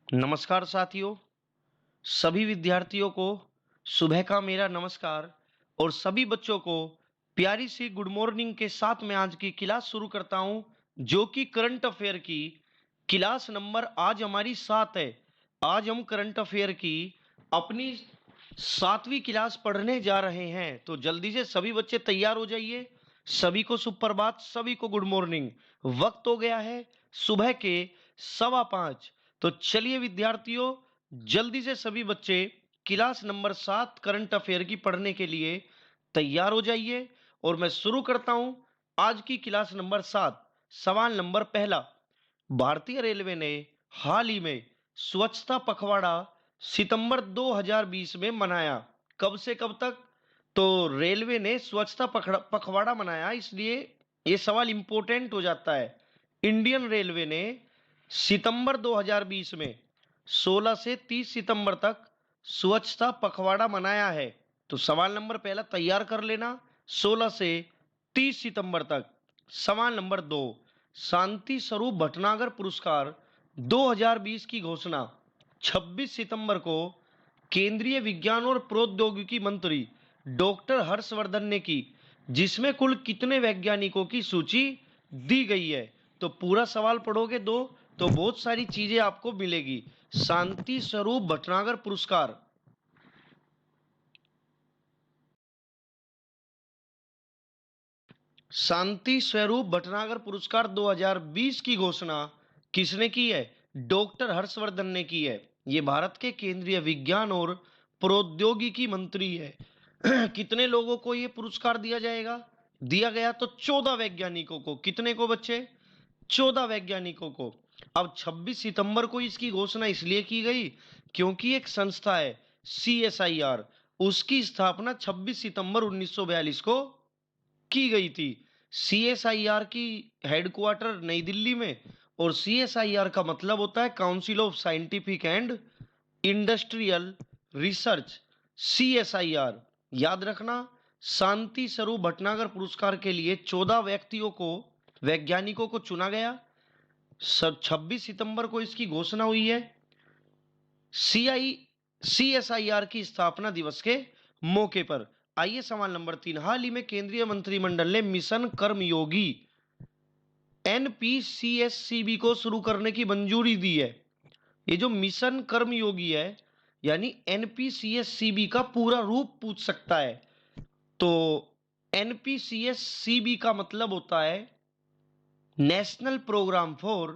नमस्कार साथियों, सभी विद्यार्थियों को सुबह का मेरा नमस्कार और सभी बच्चों को प्यारी सी गुड मॉर्निंग के साथ मैं आज की क्लास शुरू करता हूं, जो कि करंट अफेयर की क्लास नंबर आज हमारी 7 है। आज हम करंट अफेयर की अपनी 7वीं क्लास पढ़ने जा रहे हैं, तो जल्दी से सभी बच्चे तैयार हो जाइए। सभी को सुप्रभात, सभी को गुड मॉर्निंग। वक्त हो गया है सुबह के 5:15। तो चलिए विद्यार्थियों, जल्दी से सभी बच्चे क्लास नंबर 7 करंट अफेयर की पढ़ने के लिए तैयार हो जाइए और मैं शुरू करता हूं आज की क्लास नंबर 7। सवाल नंबर पहला, भारतीय रेलवे ने हाल ही में स्वच्छता पखवाड़ा सितंबर 2020 में मनाया। कब से कब तक? तो रेलवे ने स्वच्छता पखवाड़ा मनाया, इसलिए यह सवाल इंपॉर्टेंट हो जाता है। इंडियन रेलवे ने सितंबर 2020 में 16 से 30 सितंबर तक स्वच्छता पखवाड़ा मनाया है। तो सवाल नंबर पहला तैयार कर लेना, 16 से 30 सितंबर तक। सवाल नंबर 2, शांति स्वरूप भटनागर पुरस्कार 2020 की घोषणा 26 सितंबर को केंद्रीय विज्ञान और प्रौद्योगिकी मंत्री डॉक्टर हर्षवर्धन ने की, जिसमें कुल कितने वैज्ञानिकों की सूची दी गई है? तो पूरा सवाल पढ़ोगे तो बहुत सारी चीजें आपको मिलेगी। शांति स्वरूप भटनागर पुरस्कार शांति स्वरूप भटनागर पुरस्कार 2020 की घोषणा किसने की है? डॉक्टर हर्षवर्धन ने की है। ये भारत के केंद्रीय विज्ञान और प्रौद्योगिकी मंत्री है। कितने लोगों को ये पुरस्कार दिया जाएगा? दिया गया तो 14 वैज्ञानिकों को। कितने को बच्चे? 14 वैज्ञानिकों को। अब 26 सितंबर को इसकी घोषणा इसलिए की गई क्योंकि एक संस्था है CSIR, उसकी स्थापना 26 सितंबर 1942 को की गई थी। CSIR की हेडक्वार्टर नई दिल्ली में, और CSIR का मतलब होता है council of scientific and industrial research. CSIR याद रखना। शांति स्वरूप भटनागर पुरस्कार के लिए 14 व्यक्तियों को, वैज्ञानिकों को चुना गया। 26 सितंबर को इसकी घोषणा हुई है CSIR की स्थापना दिवस के मौके पर। आइए सवाल नंबर 3, हाल ही में केंद्रीय मंत्रिमंडल ने मिशन कर्मयोगी NPCSCB को शुरू करने की मंजूरी दी है। ये जो मिशन कर्मयोगी है, यानी NPCSCB का पूरा रूप पूछ सकता है। तो NPCSCB का मतलब होता है national programme for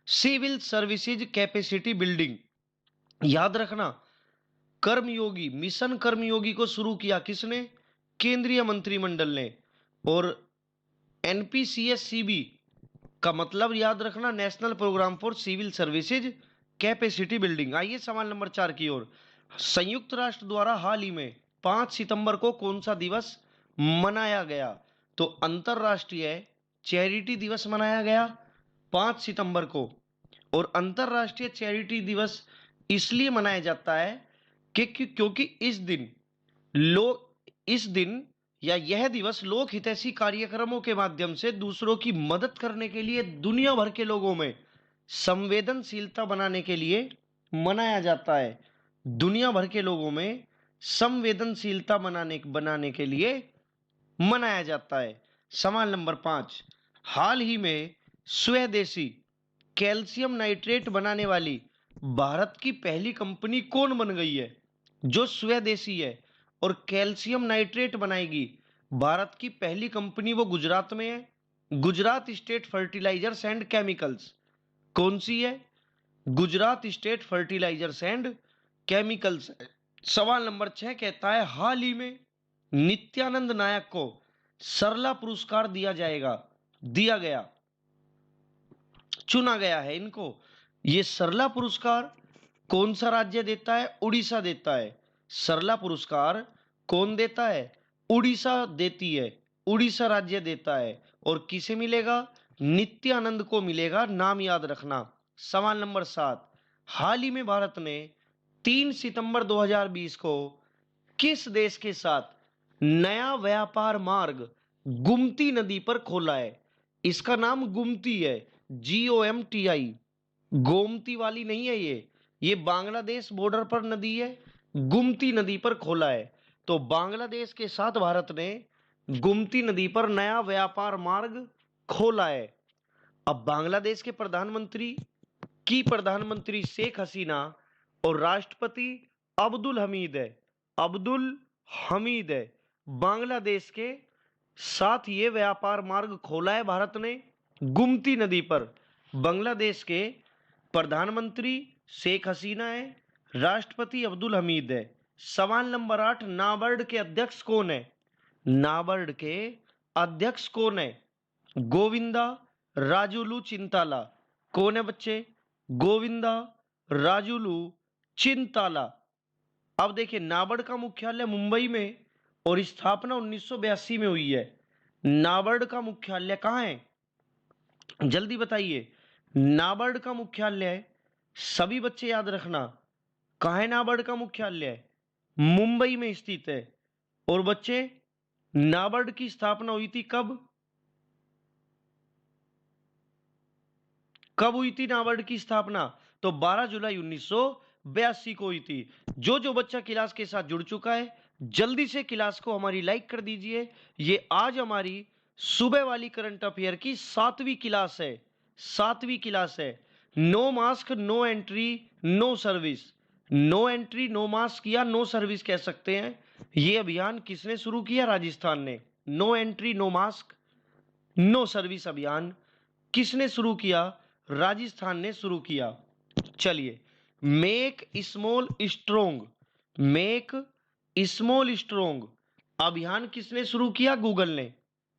civil services capacity building. याद रखना, कर्मयोगी, मिशन कर्मयोगी को शुरू किया किसने? केंद्रीय मंत्रिमंडल ने। और NPCSCB का मतलब याद रखना, national programme for civil services capacity building. आइए सवाल नंबर 4 की ओर। संयुक्त राष्ट्र द्वारा हाल ही में 5 सितंबर को कौन सा दिवस मनाया गया? तो अंतरराष्ट्रीय चैरिटी दिवस मनाया गया 5 सितंबर को। और अंतरराष्ट्रीय चैरिटी दिवस इसलिए मनाया जाता है क्योंकि इस दिन या यह दिवस लोक हितैषी कार्यक्रमों के माध्यम से दूसरों की मदद करने के लिए दुनिया भर के लोगों में संवेदनशीलता बनाने के लिए मनाया जाता है। दुनिया भर के लोगों में संवेदनशीलता बनाने के लिए मनाया जाता है। सवाल नंबर 5, हाल ही में स्वदेशी कैल्शियम नाइट्रेट बनाने वाली भारत की पहली कंपनी कौन बन गई है? जो स्वदेशी है और कैल्शियम नाइट्रेट बनाएगी, भारत की पहली कंपनी वो गुजरात में है। Gujarat state fertilizers and chemicals. कौन सी है? Gujarat state fertilizers and chemicals. सवाल नंबर 6 कहता है, हाल ही में नित्यानंद नायक को सरला पुरस्कार दिया गया, चुना गया है इनको। ये सरला पुरस्कार कौन सा राज्य देता है? उड़ीसा देता है। सरला पुरस्कार कौन देता है? उड़ीसा देती है, उड़ीसा राज्य देता है। और किसे मिलेगा? नित्यानंद को मिलेगा, नाम याद रखना। सवाल नंबर 7, हाल ही में भारत ने 3 सितंबर 2020 को किस देश के साथ नया व्यापार मार्ग गुमती नदी पर खोला है? इसका नाम गुमती है, GOMTI। गोमती वाली नहीं है ये बांग्लादेश बॉर्डर पर नदी है, गुमती नदी पर खोला है। तो बांग्लादेश के साथ भारत ने गुमती नदी पर नया व्यापार मार्ग खोला है। अब बांग्लादेश के प्रधानमंत्री शेख हसीना और राष्ट्रपति अब्दुल हमीद है। अब्दुल हमीद है। बांग्लादेश के साथ ये व्यापार मार्ग खोला है भारत ने गुमती नदी पर। बांग्लादेश के प्रधानमंत्री शेख हसीना है, राष्ट्रपति अब्दुल हमीद है। सवाल नंबर 8, नाबार्ड के अध्यक्ष कौन है? नाबार्ड के अध्यक्ष कौन है? गोविंदा राजुलू चिंताला। कौन है बच्चे? गोविंदा राजुलू चिंताला। अब देखिए, नाबार्ड का मुख्यालय मुंबई में और स्थापना 1982 में हुई है। नाबार्ड का मुख्यालय कहाँ है? जल्दी बताइए। नाबार्ड का मुख्यालय, सभी बच्चे याद रखना, कहाँ है नाबार्ड का मुख्यालय? मुंबई में स्थित है। और बच्चे, नाबार्ड की स्थापना हुई थी कब? कब हुई थी नाबार्ड की स्थापना? तो 12 जुलाई 1982 को हुई थी। जो बच्चा क्लास के साथ जुड़ चुका है, जल्दी से क्लास को हमारी लाइक कर दीजिए। ये आज हमारी सुबह वाली करंट अफेयर की 7वीं क्लास है। 7वीं क्लास है। No mask no entry no service. No entry no mask या नो सर्विस कह सकते हैं। ये अभियान किसने शुरू किया? राजस्थान ने। No entry no mask no service अभियान किसने शुरू किया? राजस्थान ने शुरू किया। चलिए, make small strong, make small strong अभियान किसने शुरू किया? गूगल ने।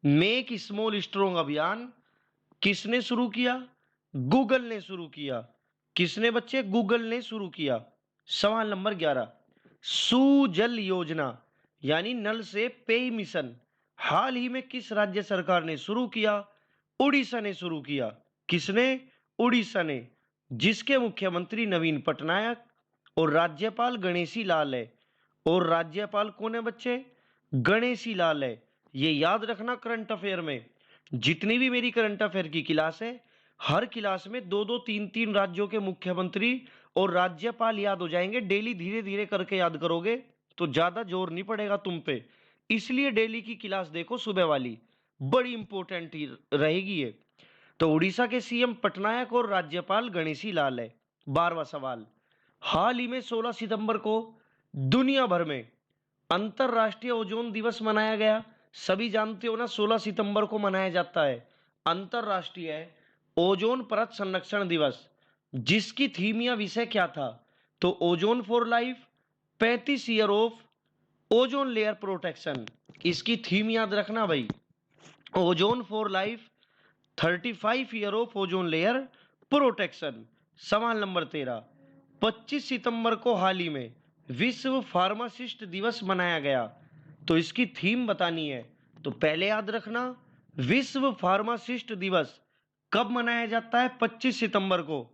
मेक स्मॉल स्ट्रोंग अभियान किसने शुरू किया? गूगल ने शुरू किया। किसने बच्चे? गूगल ने शुरू किया। सवाल नंबर 11, सुजल योजना यानी नल से पेय मिशन हाल ही में किस राज्य सरकार ने शुरू किया? उड़ीसा ने शुरू किया। किसने? उड़ीसा ने, जिसके मुख्यमंत्री नवीन पटनायक और राज्यपाल गणेशी लाल है। और राज्यपाल कौन है बच्चे? गणेशी लाल है। ये याद रखना, करंट अफेयर में जितनी भी मेरी करंट अफेयर की क्लास है, हर क्लास में 2-2 3-3 राज्यों के मुख्यमंत्री और राज्यपाल याद हो जाएंगे। डेली धीरे धीरे करके याद करोगे तो ज्यादा जोर नहीं पड़ेगा तुम पे। इसलिए डेली की क्लास देखो, सुबह वाली बड़ी इंपॉर्टेंट रहेगी ये। तो उड़ीसा के सीएम पटनायक और राज्यपाल गणेशी लाल है। 12वां सवाल, हाल ही में 16 सितंबर को दुनिया भर में अंतरराष्ट्रीय ओजोन दिवस मनाया गया। सभी जानते हो ना, 16 सितंबर को मनाया जाता है अंतरराष्ट्रीय ओजोन परत संरक्षण दिवस। जिसकी थीम या विषय क्या था? तो ozone for life, 35 year of ozone layer protection. इसकी थीम याद रखना भाई, ozone for life, 35 year of ozone layer protection. सवाल नंबर 13, 25 सितंबर को हाल ही में विश्व फार्मासिस्ट दिवस मनाया गया। तो इसकी थीम बतानी है। तो पहले याद रखना, विश्व फार्मासिस्ट दिवस कब मनाया जाता है? 25 सितंबर को।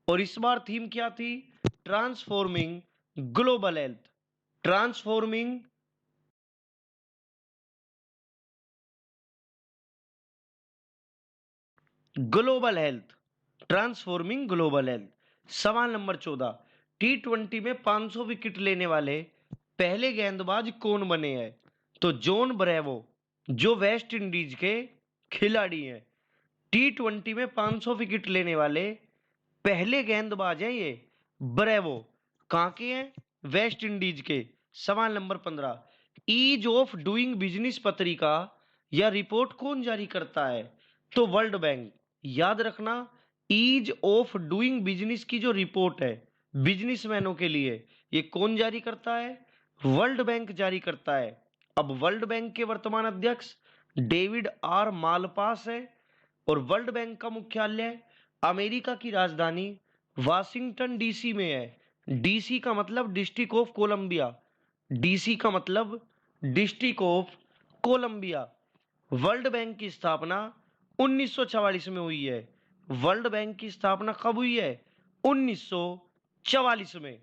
और इस बार थीम क्या थी? Transforming global health. Transforming global health. Transforming global health. सवाल नंबर 14, T20 में 500 विकेट लेने वाले पहले गेंदबाज कौन बने हैं? तो जॉन ब्रेवो, जो वेस्ट इंडीज के खिलाड़ी हैं। T20 में 500 विकेट लेने वाले पहले गेंदबाज हैं ये ब्रेवो। कहां के हैं? वेस्ट इंडीज के। सवाल नंबर 15, ईज ऑफ डूइंग बिजनेस पत्रिका या रिपोर्ट कौन जारी करता है? तो वर्ल्ड बैंक। याद रखना, ईज ऑफ डूइंग बिजनेस की जो रिपोर्ट है बिजनेसमैनों के लिए, ये कौन जारी करता है? वर्ल्ड बैंक जारी करता है। अब वर्ल्ड बैंक के वर्तमान अध्यक्ष डेविड आर मालपास है। और वर्ल्ड बैंक का मुख्यालय अमेरिका की राजधानी वाशिंगटन डीसी में है। डीसी का मतलब डिस्ट्रिक्ट ऑफ कोलंबिया। डीसी का मतलब district of Columbia. World bank की स्थापना 1944 में हुई है। वर्ल्ड बैंक की स्थापना कब हुई है? 1944 में।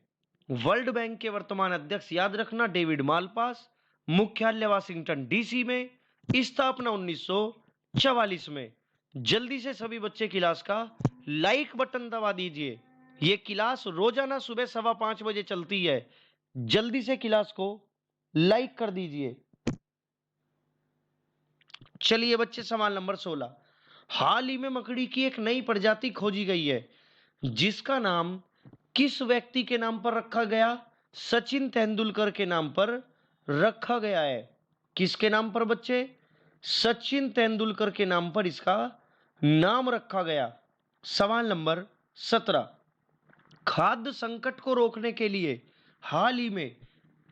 वर्ल्ड बैंक के वर्तमान अध्यक्ष याद रखना, डेविड मालपास। मुख्यालय वाशिंगटन डीसी में। स्थापना 1944 में। जल्दी से सभी बच्चे क्लास का लाइक बटन दबा दीजिए। ये क्लास रोजाना सुबह 5:15 बजे चलती है। जल्दी से क्लास को लाइक कर दीजिए। चलिए बच्चे, सवाल नंबर 16। हाल ही में मकड़ी की एक नई प्रजाति खोजी गई है, जिसका नाम किस व्यक्ति के नाम पर रखा गया? सचिन तेंदुलकर के नाम पर रखा गया है। किसके नाम पर बच्चे? सचिन तेंदुलकर के नाम पर इसका नाम रखा गया। सवाल नंबर 17। खाद्य संकट को रोकने के लिए हाल ही में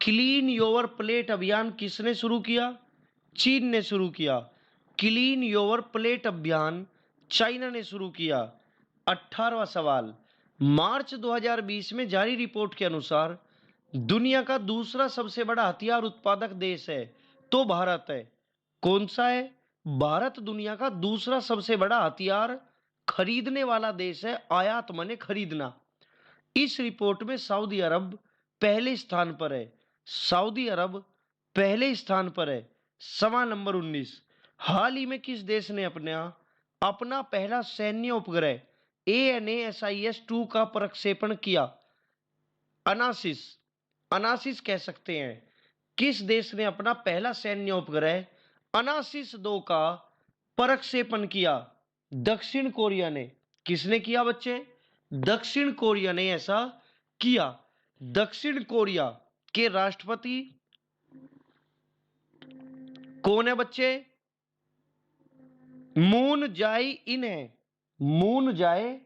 क्लीन योर प्लेट अभियान किसने शुरू किया? चीन ने शुरू किया। क्लीन योर प्लेट अभियान चाइना ने शुरू किया। 18वां सवाल। मार्च 2020 में जारी रिपोर्ट के अनुसार दुनिया का दूसरा सबसे बड़ा हथियार उत्पादक देश है, तो भारत है। कौन सा है? भारत दुनिया का दूसरा सबसे बड़ा हथियार खरीदने वाला देश है। आयात माने खरीदना। इस रिपोर्ट में सऊदी अरब पहले स्थान पर है। सऊदी अरब पहले स्थान पर है। सवाल नंबर 19। हाल ही में किस देश ने अपना पहला सैन्य उपग्रह ANASIS-2 का प्रक्षेपण किया? अनासिस, अनासिस कह सकते हैं। किस देश ने अपना पहला सैन्य उपग्रह अनासिस 2 का प्रक्षेपण किया? दक्षिण कोरिया ने। किसने किया बच्चे? दक्षिण कोरिया ने ऐसा किया। दक्षिण कोरिया के राष्ट्रपति कौन है बच्चे? मून जाए इन है। मून जाए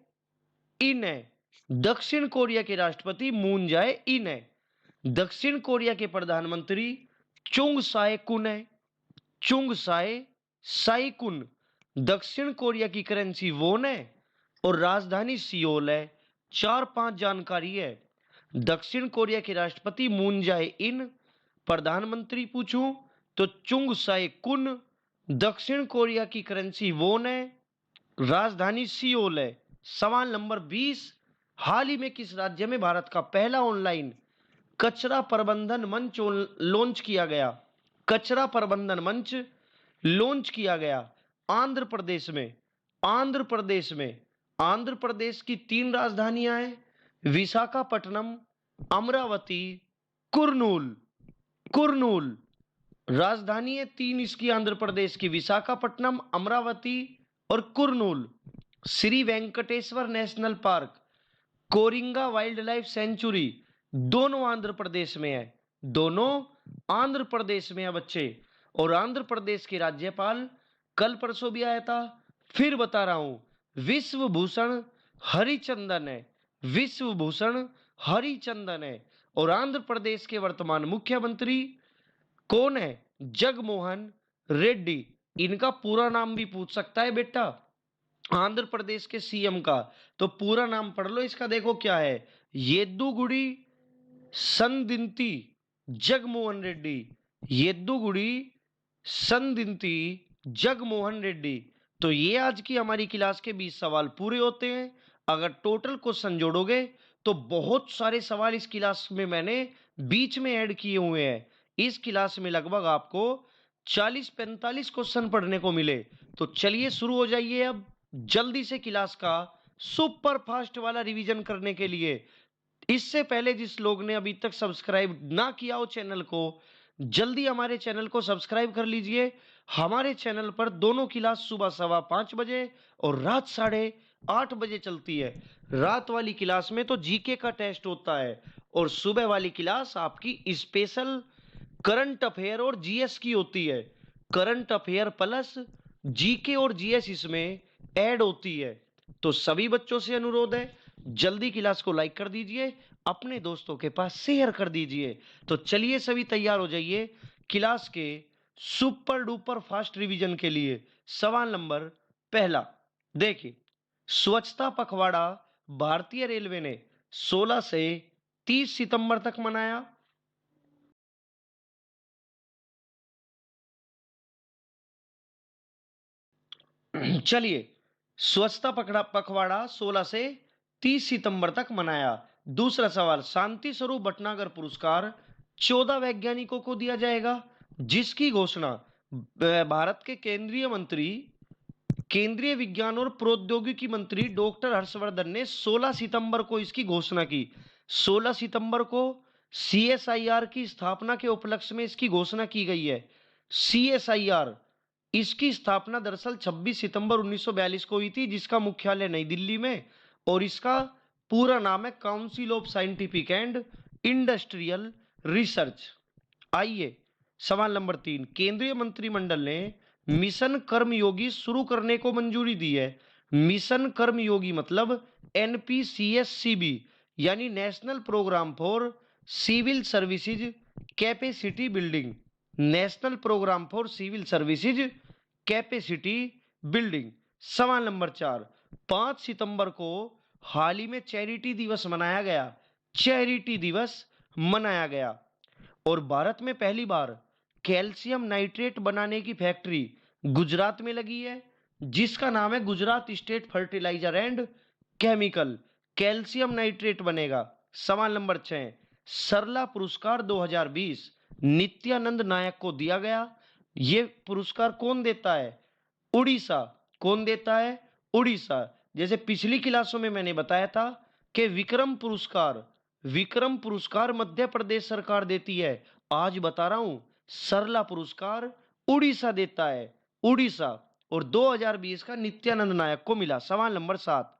इन है। दक्षिण कोरिया के राष्ट्रपति मून जाए इन है। दक्षिण कोरिया के प्रधानमंत्री चुंग साए कुन है। चुंग साए साइकुन। दक्षिण कोरिया की करेंसी वोन है और राजधानी सियोल है। 4-5 जानकारी है। दक्षिण कोरिया के राष्ट्रपति मून जाए इन, प्रधानमंत्री पूछूं तो चुंग साए कुन, दक्षिण कोरिया की करेंसी वोन है, राजधानी सियोल है। सवाल नंबर 20। हाल ही में किस राज्य में भारत का पहला ऑनलाइन कचरा प्रबंधन मंच लॉन्च किया गया? कचरा प्रबंधन मंच लॉन्च किया गया। आंध्र प्रदेश में। आंध्र प्रदेश में। आंध्र प्रदेश की 3 राजधानियां हैं, विशाखापट्टनम, अमरावती, कुर्नूल। कुर्नूल राजधानी है 3 इसकी आंध्र प्रदेश की, विशाखापट्टनम, अमरावती और Kurnool. Shri Venkateswara national park, Coringa wildlife sanctuary दोनों आंध्र प्रदेश में है। दोनों आंध्र प्रदेश में है बच्चे। और आंध्र प्रदेश के राज्यपाल कल परसों भी आया था, फिर बता रहा हूं, विश्व भूषण हरिचंदन है। विश्व भूषण हरिचंदन है। और आंध्र प्रदेश के वर्तमान मुख्यमंत्री कौन है? जगमोहन रेड्डी। इनका पूरा नाम भी पूछ सकता है बेटा आंध्र प्रदेश के सीएम का, तो पूरा नाम पढ़ लो इसका। देखो क्या है, येद्दुगुड़ी संदिंती जगमोहन रेड्डी। येद्दुगुड़ी संदिंती जगमोहन रेड्डी। तो ये आज की हमारी क्लास के 20 सवाल पूरे होते हैं। अगर टोटल क्वेश्चन जोड़ोगे तो बहुत सारे सवाल इस क्लास में मैंने बीच में ऐड किए हुए हैं। इस क्लास में लगभग आपको 40-45 क्वेश्चन पढ़ने को मिले। तो चलिए शुरू हो जाइए अब जल्दी से क्लास का सुपर फास्ट वाला रिवीजन करने के लिए। इससे पहले जिस लोग ने अभी तक सब्सक्राइब ना किया हो चैनल को, जल्दी हमारे चैनल को सब्सक्राइब कर लीजिए। हमारे चैनल पर दोनों क्लास सुबह 5:15 बजे और रात 8:30 बजे चलती है। रात वाली क्लास में तो जीके का टेस्ट होता है और सुबह वाली क्लास आपकी स्पेशल करंट अफेयर और जीएस की होती है। करंट अफेयर प्लस जीके और जीएस इसमें ऐड होती है। तो सभी बच्चों से अनुरोध है, जल्दी क्लास को लाइक कर दीजिए, अपने दोस्तों के पास शेयर कर दीजिए। तो चलिए सभी तैयार हो जाइए क्लास के सुपर डुपर फास्ट रिवीजन के लिए। सवाल नंबर पहला देखिए, स्वच्छता पखवाड़ा भारतीय रेलवे ने 16 से 30 सितंबर तक मनाया। चलिए, स्वच्छता पखवाड़ा 16 से 30 सितंबर तक मनाया। दूसरा सवाल, शांति स्वरूप भटनागर पुरस्कार 14 वैज्ञानिकों को दिया जाएगा, जिसकी घोषणा भारत के केंद्रीय मंत्री केंद्रीय विज्ञान और प्रौद्योगिकी मंत्री डॉक्टर हर्षवर्धन ने 16 सितंबर को इसकी घोषणा की। 16 सितंबर को सीएसआईआर की स्थापना के उपलक्ष्य में इसकी घोषणा की गई है। सीएसआईआर, इसकी स्थापना दरअसल 26 सितंबर 1942 को हुई थी, जिसका मुख्यालय नई दिल्ली में, और इसका पूरा नाम है council of scientific and industrial research. आइए सवाल नंबर 3, केंद्रीय मंत्रिमंडल ने मिशन कर्मयोगी शुरू करने को मंजूरी दी है। मिशन कर्मयोगी मतलब एनपीसीएससीबी, यानी national programme for civil services capacity building. National programme for civil services capacity building. सवाल नंबर 4, 5 सितंबर को हाल ही में चैरिटी दिवस मनाया गया। चैरिटी दिवस मनाया गया और भारत में पहली बार कैल्शियम नाइट्रेट बनाने की फैक्ट्री गुजरात में लगी है, जिसका नाम है Gujarat state fertilizer and chemical. Calcium nitrate बनेगा। सवाल नंबर 6, सरला पुरस्कार 2020 नित्यानंद नायक को दिया गया। यह पुरस्कार कौन देता है? उड़ीसा। कौन देता है? उड़ीसा। जैसे पिछली क्लासों में मैंने बताया था कि विक्रम पुरस्कार मध्य प्रदेश सरकार देती है। आज बता रहा हूं, सरला पुरस्कार उड़ीसा देता है, उड़ीसा। और 2020 का नित्यानंद नायक को मिला। सवाल नंबर 7,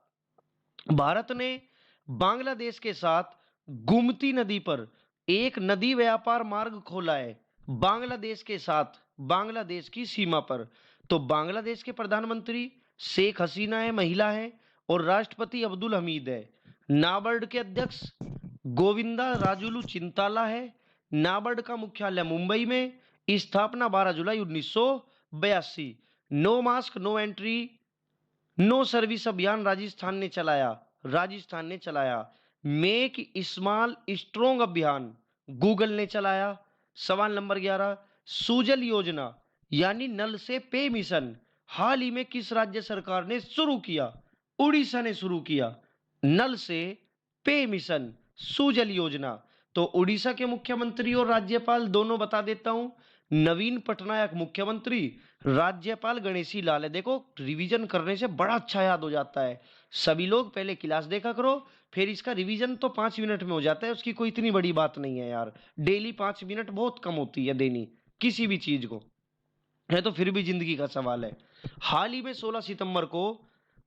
भारत ने बांग्लादेश के साथ गुमती नदी पर एक नदी व्यापार मार्ग खोला है। बांग्लादेश के साथ, बांग्लादेश की सीमा पर। तो बांग्लादेश के प्रधानमंत्री शेख हसीना है, महिला है, और राष्ट्रपति अब्दुल हमीद है। नाबार्ड के अध्यक्ष गोविंदा राजुलू चिंताला है। नाबार्ड का मुख्यालय मुंबई में। स्थापना 12 जुलाई 1982। No mask no entry no service अभियान राजस्थान ने चलाया। राजस्थान ने चलाया। मेक स्मॉल स्ट्रोंग अभियान गूगल ने चलाया। सवाल नंबर 11, सुजल योजना यानी नल से पेय मिशन हाल ही में किस राज्य सरकार ने शुरू किया? उड़ीसा ने शुरू किया। नल से पेय मिशन, सुजल योजना। तो उड़ीसा के मुख्यमंत्री और राज्यपाल दोनों बता देता हूं। नवीन पटनायक मुख्यमंत्री, राज्यपाल गणेशी लाल है। देखो, रिवीजन करने से बड़ा अच्छा याद हो जाता है। सभी लोग पहले क्लास देखा करो, फिर इसका रिवीजन तो 5 मिनट में हो जाता है, उसकी कोई इतनी बड़ी बात नहीं है यार। डेली 5 मिनट बहुत कम होती है देनी किसी भी चीज को, है तो फिर भी जिंदगी का सवाल है। हाल ही में 16 सितंबर को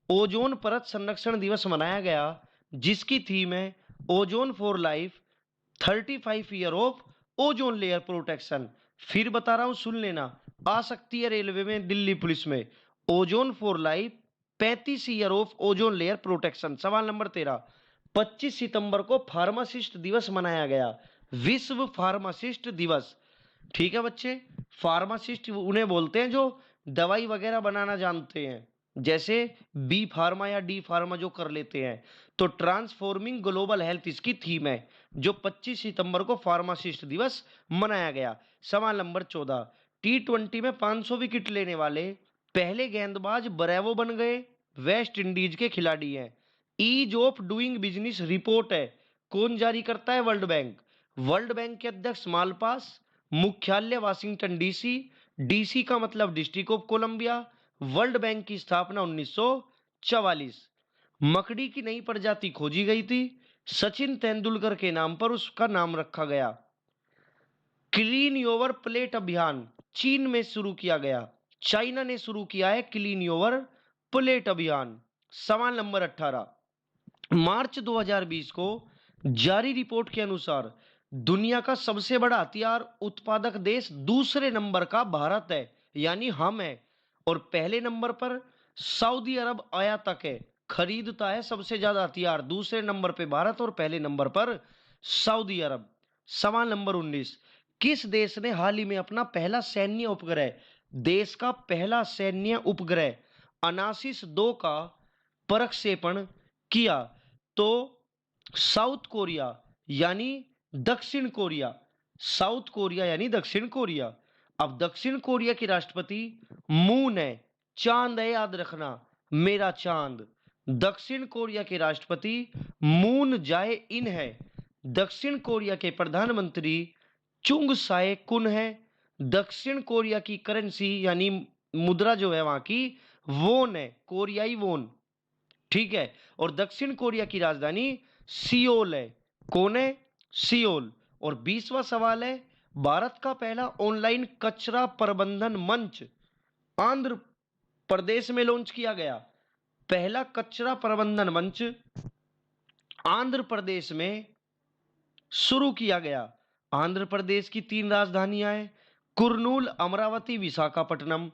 ओजोन परत संरक्षण दिवस मनाया गया, जिसकी थीम है ozone for life 35 year of ozone layer protection. फिर बता रहा हूं, सुन लेना। आ सकती है रेलवे में, दिल्ली पुलिस में। Ozone for life 35 year of ozone layer protection. सवाल नंबर 13, 25 सितंबर को फार्मासिस्ट दिवस मनाया गया। विश्व फार्मासिस्ट दिवस। ठीक है बच्चे, फार्मासिस्ट उन्हें बोलते हैं जो दवाई वगैरह बनाना जानते हैं, जैसे बी फार्मा या डी फार्मा जो कर लेते हैं। तो ट्रांसफॉर्मिंग ग्लोबल हेल्थ इसकी थीम है, जो 25 सितंबर को फार्मासिस्ट दिवस मनाया गया। सवाल नंबर 14, T20 में 500 विकेट लेने वाले पहले गेंदबाज ब्रेवो बन गए। वेस्ट इंडीज के खिलाड़ी हैं। Ease of doing business report है, कौन जारी करता है? World bank. वर्ल्ड बैंक के अध्यक्ष मालपास, मुख्यालय वाशिंगटन डीसी। डीसी का मतलब district of Columbia. World bank की स्थापना 1944। मकड़ी की नई प्रजाति खोजी गई थी, सचिन तेंदुलकर के नाम पर उसका नाम रखा गया। क्लीन योवर प्लेट अभियान चीन में शुरू किया गया। चाइना ने शुरू किया है क्लीन योवर प्लेट अभियान। सवाल नंबर 18, मार्च 2020 को जारी रिपोर्ट के अनुसार दुनिया का सबसे बड़ा हथियार उत्पादक देश दूसरे नंबर का भारत है, यानी हम है। और पहले नंबर पर सऊदी अरब आयातक है, खरीदता है सबसे ज्यादा हथियार। दूसरे नंबर पे भारत और पहले नंबर पर सऊदी अरब। सवाल नंबर 19, किस देश ने हाल ही में अपना पहला सैन्य उपग्रह, देश का पहला सैन्य उपग्रह अनासिस 2 का प्रक्षेपण किया? तो साउथ कोरिया यानी दक्षिण कोरिया। साउथ कोरिया यानी दक्षिण कोरिया। अब दक्षिण कोरिया के राष्ट्रपति मून है, चांद है, याद रखना, मेरा चांद। दक्षिण कोरिया के राष्ट्रपति मून जाए इन है। दक्षिण कोरिया के प्रधानमंत्री चुंग साए कुन है। दक्षिण कोरिया की करेंसी यानी मुद्रा जो है वहां की, वोन है, कोरियाई वोन, ठीक है। और दक्षिण कोरिया की राजधानी सियोल है। कौन है? सियोल। और 20वां सवाल है, भारत का पहला ऑनलाइन कचरा प्रबंधन मंच आंध्र प्रदेश में लॉन्च किया गया। पहला कचरा प्रबंधन मंच आंध्र प्रदेश में शुरू किया गया। आंध्र प्रदेश की 3 राजधानियां हैं, कुर्नूल, अमरावती, विशाखापट्टनम।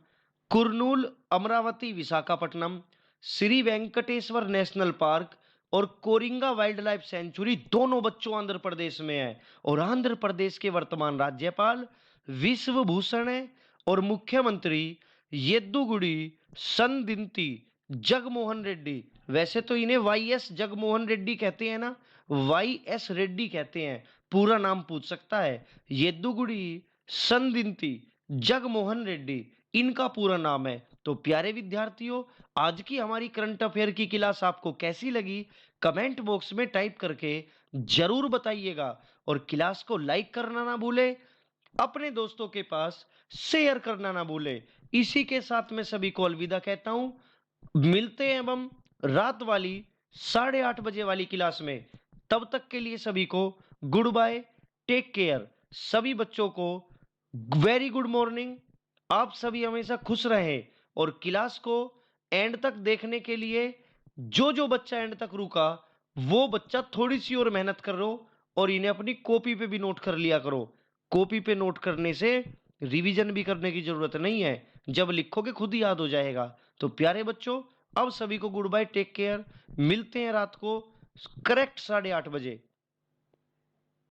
कुर्नूल, अमरावती, विशाखापट्टनम। श्री वेंकटेश्वर नेशनल पार्क और कोरिंगा वाइल्ड लाइफ सेंचुरी दोनों बच्चों आंध्र प्रदेश में है। और आंध्र प्रदेश के वर्तमान राज्यपाल विश्व भूषण है और मुख्यमंत्री येद्दुगुडी संदिंती जगमोहन रेड्डी। वैसे तो इन्हें वाई एस जगमोहन रेड्डी कहते हैं ना, वाई एस रेड्डी कहते हैं, पूरा नाम पूछ सकता है। येद्दुगुडी संदिंती जगमोहन रेड्डी इनका पूरा नाम है। तो प्यारे विद्यार्थियों, आज की हमारी करंट अफेयर की क्लास आपको कैसी लगी, कमेंट बॉक्स में टाइप करके जरूर बताइएगा। और क्लास को लाइक करना ना भूले, अपने दोस्तों के पास शेयर करना ना भूले। इसी के साथ मैं सभी को अलविदा कहता हूं। मिलते हैं अब हम रात वाली 8:30 बजे वाली क्लास में। तब तक के लिए सभी को गुड बाय, टेक केयर। सभी बच्चों को वेरी गुड मॉर्निंग। आप सभी हमेशा खुश रहें। और क्लास को एंड तक देखने के लिए जो जो बच्चा एंड तक रुका वो बच्चा थोड़ी सी और मेहनत करो और इन्हें अपनी कॉपी पे भी नोट कर लिया करो। कॉपी पे नोट करने से रिवीजन भी करने की जरूरत नहीं है, जब लिखोगे खुद ही याद हो जाएगा। तो प्यारे बच्चों, अब सभी को गुड बाय, टेक केयर। मिलते हैं रात को करेक्ट 8:30 बजे।